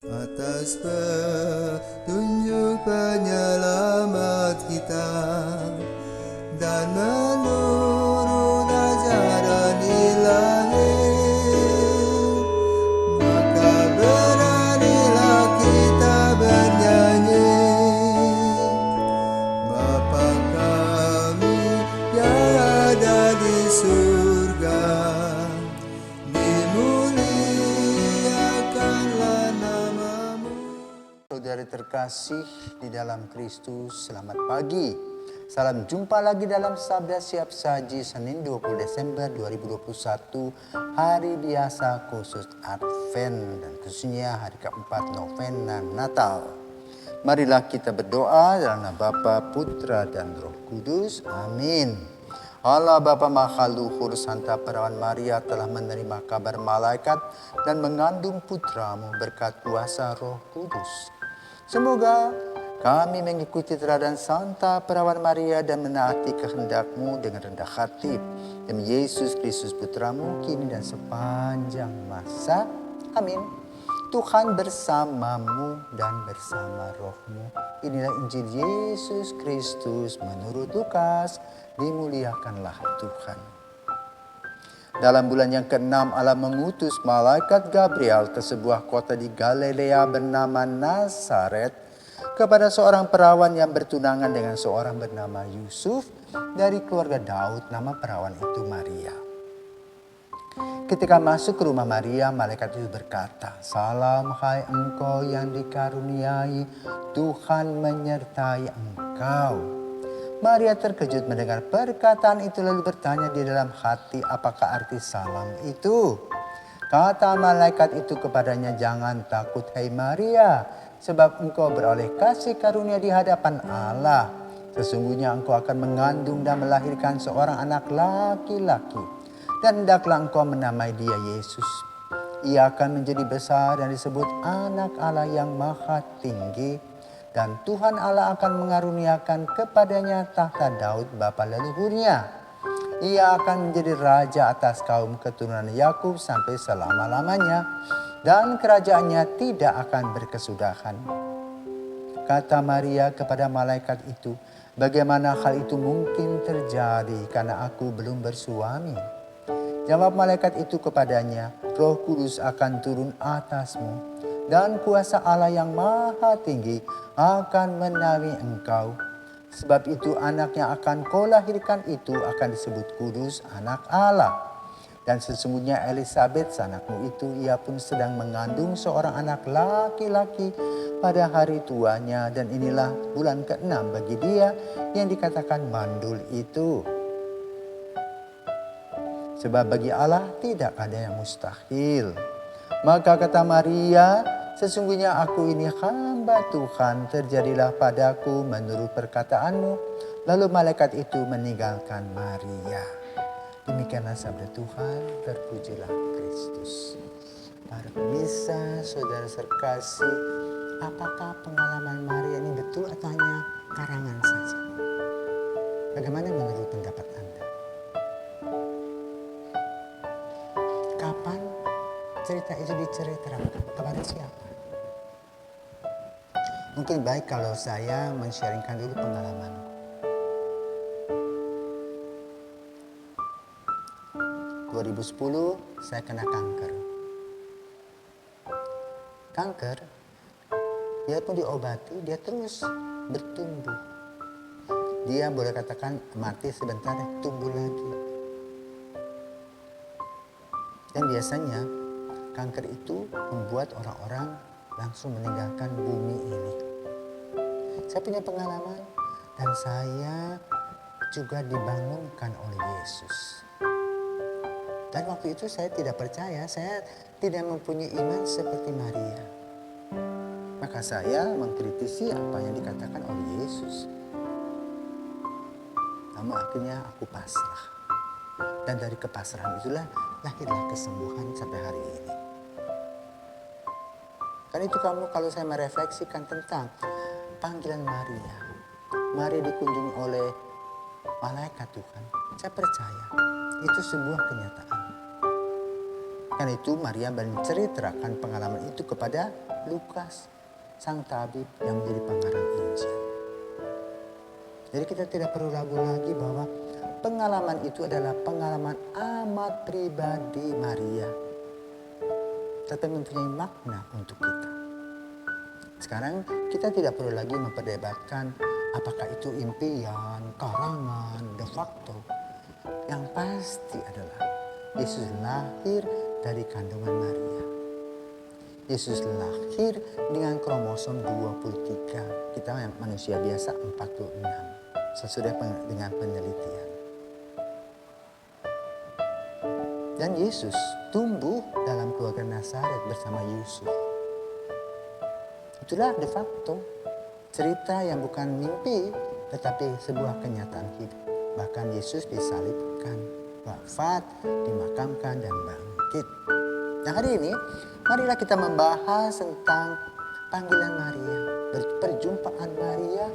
Atas petunjuk penyelamat kita dan menurut ajaran ilahi, maka beranilah kita bernyanyi. Bapa kami yang ada di surga, dimuliakanlah namamu. Saudara terkasih di dalam Kristus, selamat pagi. Salam jumpa lagi dalam Sabda Siap Saji Senin 20 Desember 2021, hari biasa khusus Advent dan khususnya hari keempat novena Natal. Marilah kita berdoa dalam nama Bapa, Putra dan Roh Kudus. Amin. Allah Bapa Maha Luhur, Santa Perawan Maria telah menerima kabar malaikat dan mengandung putramu berkat kuasa Roh Kudus. Semoga kami mengikuti teladan Santa Perawan Maria dan menaati kehendak-Mu dengan rendah hati. Demi Yesus Kristus Putramu, kini dan sepanjang masa. Amin. Tuhan bersamamu dan bersama rohmu. Inilah Injil Yesus Kristus menurut Lukas. Dimuliakanlah Tuhan. Dalam bulan yang ke-6, Allah mengutus malaikat Gabriel ke sebuah kota di Galilea bernama Nazaret kepada seorang perawan yang bertunangan dengan seorang bernama Yusuf dari keluarga Daud. Nama perawan itu Maria. Ketika masuk ke rumah Maria, malaikat itu berkata, "Salam hai engkau yang dikaruniai, Tuhan menyertai engkau." Maria terkejut mendengar perkataan itu lalu bertanya di dalam hati, apakah arti salam itu? Kata malaikat itu kepadanya, "Jangan takut hai Maria, sebab engkau beroleh kasih karunia di hadapan Allah. Sesungguhnya engkau akan mengandung dan melahirkan seorang anak laki-laki. Dan hendaklah engkau menamai dia Yesus. Ia akan menjadi besar dan disebut Anak Allah yang Maha Tinggi. Dan Tuhan Allah akan mengaruniakan kepadanya tahta Daud bapa leluhurnya. Ia akan menjadi raja atas kaum keturunan Yakub sampai selama-lamanya. Dan kerajaannya tidak akan berkesudahan." Kata Maria kepada malaikat itu, "Bagaimana hal itu mungkin terjadi karena aku belum bersuami?" Jawab malaikat itu kepadanya, "Roh Kudus akan turun atasmu. Dan kuasa Allah yang Maha Tinggi akan menaungi engkau. Sebab itu anak yang akan kau lahirkan itu akan disebut kudus, Anak Allah. Dan sesungguhnya Elisabet anakmu itu, ia pun sedang mengandung seorang anak laki-laki pada hari tuanya. Dan inilah bulan ke-6 bagi dia yang dikatakan mandul itu. Sebab bagi Allah tidak ada yang mustahil." Maka kata Maria, "Sesungguhnya aku ini hamba Tuhan, terjadilah padaku menurut perkataanmu." Lalu malaikat itu meninggalkan Maria. Demikianlah sabda Tuhan, terpujilah Kristus. Para pemirsa, saudara terkasih, apakah pengalaman Maria ini betul atau hanya karangan saja? Bagaimana menurut pendapat Anda? Kapan cerita itu diceritakan? Kepada siapa? Mungkin baik kalau saya men-sharingkan dulu pengalamanku. 2010 saya kena kanker. Kanker, biarpun diobati, dia terus bertumbuh. Dia boleh katakan mati sebentar, tumbuh lagi. Dan biasanya kanker itu membuat orang-orang langsung meninggalkan bumi ini. Saya punya pengalaman dan saya juga dibangunkan oleh Yesus. Dan waktu itu saya tidak percaya, saya tidak mempunyai iman seperti Maria. Maka saya mengkritisi apa yang dikatakan oleh Yesus. Namun akhirnya aku pasrah. Dan dari kepasrahan itulah lahirlah kesembuhan sampai hari ini. Karena itu kalau saya merefleksikan tentang panggilan Maria. Maria dikunjungi oleh malaikat Tuhan. Saya percaya itu sebuah kenyataan. Karena itu Maria menceritakan pengalaman itu kepada Lukas, sang tabib yang menjadi pengarang Injil. Jadi kita tidak perlu ragu lagi bahwa pengalaman itu adalah pengalaman amat pribadi Maria. Tetapi mempunyai makna untuk kita. Sekarang kita tidak perlu lagi memperdebatkan apakah itu impian, karangan, de facto. Yang pasti adalah Yesus lahir dari kandungan Maria. Yesus lahir dengan kromosom 23. Kita yang manusia biasa 46. Sesudah dengan penelitian. Dan Yesus tumbuh dalam keluarga Nazaret bersama Yusuf. Itulah de facto cerita yang bukan mimpi tetapi sebuah kenyataan hidup. Bahkan Yesus disalibkan, wafat, dimakamkan dan bangkit. Nah hari ini marilah kita membahas tentang panggilan Maria, perjumpaan Maria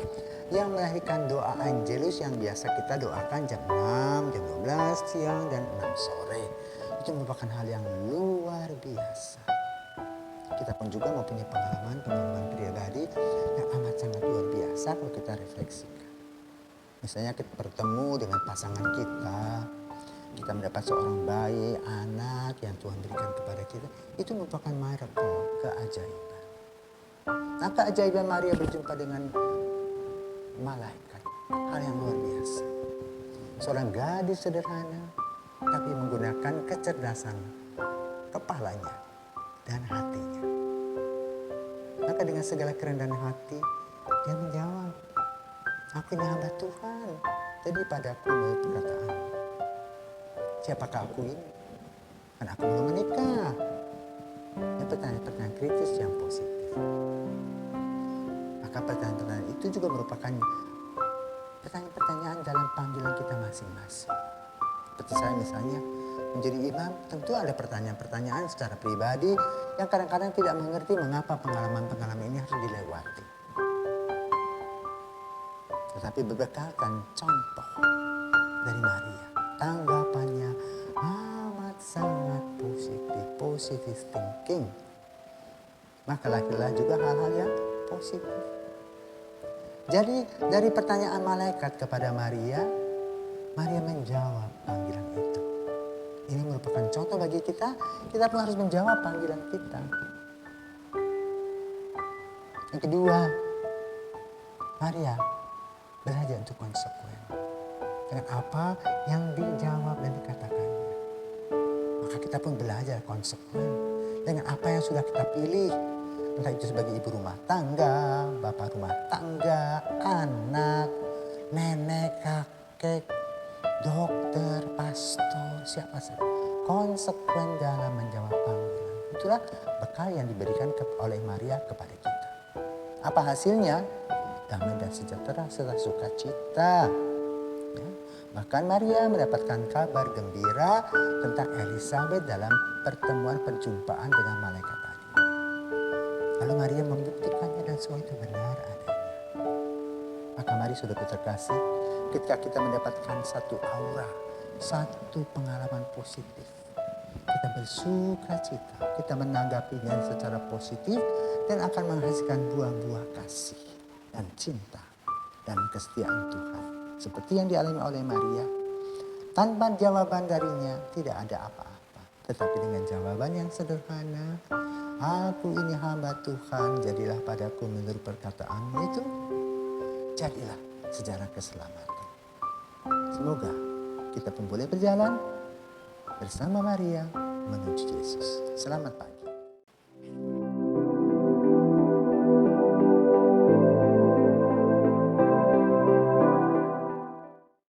yang melahirkan doa Angelus yang biasa kita doakan jam 6, jam 12 siang dan 6 sore. Itu merupakan hal yang luar biasa. Kita pun juga mempunyai pengalaman pribadi yang amat sangat luar biasa kalau kita refleksikan. Misalnya kita bertemu dengan pasangan kita mendapat seorang bayi, anak yang Tuhan berikan kepada kita. Itu merupakan miracle, keajaiban. Nah keajaiban Maria berjumpa dengan malaikat, hal yang luar biasa. Seorang gadis sederhana, tapi menggunakan kecerdasan kepalanya dan hatinya. Maka dengan segala kerendahan hati, dia menjawab, aku ini hamba Tuhan, jadi padaku menurut perkataan. Siapakah aku ini? Karena aku belum menikah. Ini pertanyaan-pertanyaan kritis yang positif. Maka pertanyaan-pertanyaan itu juga merupakan pertanyaan-pertanyaan dalam panggilan kita masing-masing. Seperti saya misalnya menjadi imam, tentu ada pertanyaan-pertanyaan secara pribadi yang kadang-kadang tidak mengerti mengapa pengalaman-pengalaman ini harus dilewati. Tetapi berbekalkan contoh dari Maria, tanggapannya amat sangat positif thinking. Maka lahirlah juga hal-hal yang positif. Jadi dari pertanyaan malaikat kepada Maria, Maria menjawab panggilan itu. Ini merupakan contoh bagi kita pun harus menjawab panggilan kita. Yang kedua, Maria belajar untuk konsekuen dengan apa yang dijawab dan dikatakannya. Maka kita pun belajar konsekuen dengan apa yang sudah kita pilih. Entah itu sebagai ibu rumah tangga, bapak rumah tangga, anak, nenek, kakek, dokter, pastor, siapa saja. Konsekuen dalam menjawab panggilan. Itulah bekal yang diberikan oleh Maria kepada kita. Apa hasilnya? Damai dan sejahtera serta sukacita. Ya. Bahkan Maria mendapatkan kabar gembira tentang Elizabeth dalam pertemuan perjumpaan dengan malaikat tadi. Lalu Maria membuktikannya dan semua itu benar adanya. Maka mari saudara terkasih, ketika kita mendapatkan satu aura, satu pengalaman positif, kita bersukacita, kita menanggapinya secara positif dan akan menghasilkan buah-buah kasih dan cinta dan kesetiaan Tuhan. Seperti yang dialami oleh Maria, tanpa jawaban darinya tidak ada apa-apa. Tetapi dengan jawaban yang sederhana, aku ini hamba Tuhan, jadilah padaku menurut perkataanmu itu, jadilah sejarah keselamatan. Semoga kita pun boleh berjalan bersama Maria menuju Yesus. Selamat pagi.